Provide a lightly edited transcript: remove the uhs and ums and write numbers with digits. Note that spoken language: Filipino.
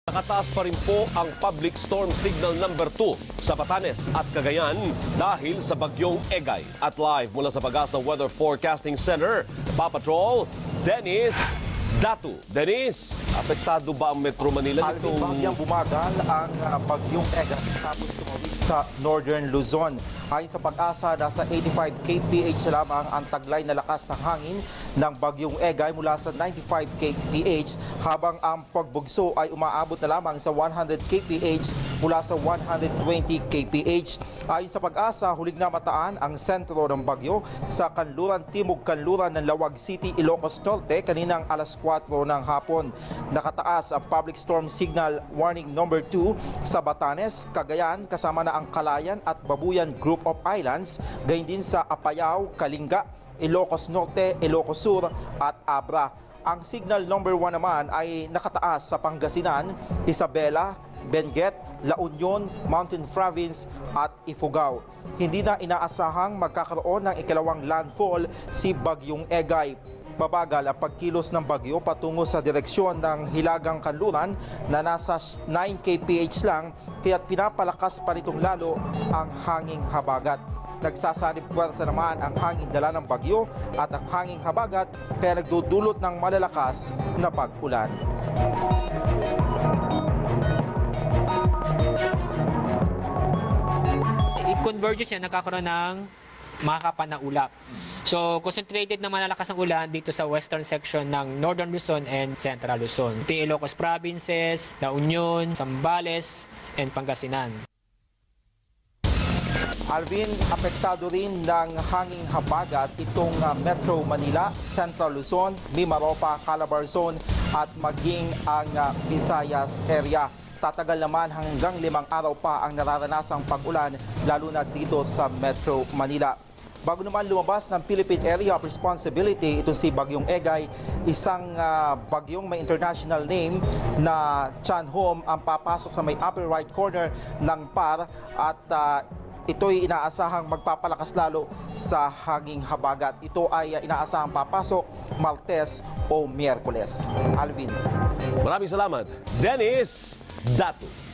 Nakataas pa rin po ang public storm signal number 2 sa Batanes at Cagayan dahil sa bagyong Egay. At live mula sa Pag-asa Weather Forecasting Center, Papatrol, Dennis Datu. Dennis, apektado ba ang Metro Manila Alvin, bahagyang bumagal ang bagyong Egay tapos tumawid sa Northern Luzon. Ayon sa Pag-asa, nasa 85 kph lamang ang taglay na lakas ng hangin ng bagyong Egay mula sa 95 kph habang ang pagbugso ay umaabot na lamang sa 100 kph mula sa 120 kph. Ayon sa Pag-asa, huling namataan ang sentro ng bagyo sa kanluran timog kanluran ng Lawag City, Ilocos Norte kaninang alas 4 ng hapon. Nakataas ang public storm signal warning number 2 sa Batanes, Cagayan kasama na ang Calayan at Babuyan Group of Islands, gayon din sa Apayao, Kalinga, Ilocos Norte, Ilocos Sur at Abra. Ang signal number 1 naman ay nakataas sa Pangasinan, Isabela, Benguet, La Union, Mountain Province at Ifugao. Hindi na inaasahang magkakaroon ng ikalawang landfall si bagyong Egay. Babagal ang pagkilos ng bagyo patungo sa direksyon ng Hilagang Kanluran na nasa 9 kph lang, kaya't pinapalakas pa nitong lalo ang hanging habagat. Nagsasanib puwersa naman ang hanging dala ng bagyo at ang hanging habagat kaya nagdudulot ng malalakas na pag-ulan. Converges yan, nagkakaroon ng makakapan na ulap. So, concentrated na malalakas ang ulan dito sa western section ng Northern Luzon and Central Luzon. Ito yung Ilocos Provinces, La Union, Zambales, and Pangasinan. Alvin, apektado rin ng hanging habagat itong Metro Manila, Central Luzon, Mimaropa, Calabarzon at maging ang Visayas area. Tatagal naman hanggang 5 araw pa ang nararanasang pag-ulan lalo na dito sa Metro Manila. Bago naman lumabas ng Philippine Area of Responsibility, ito si Bagyong Egay, isang bagyong may international name na Chanhom ang papasok sa may upper right corner ng PAR at ito'y inaasahang magpapalakas lalo sa hanging habagat. Ito ay inaasahang papasok Martes o Miyerkules. Alvin. Maraming salamat, Dennis Datu.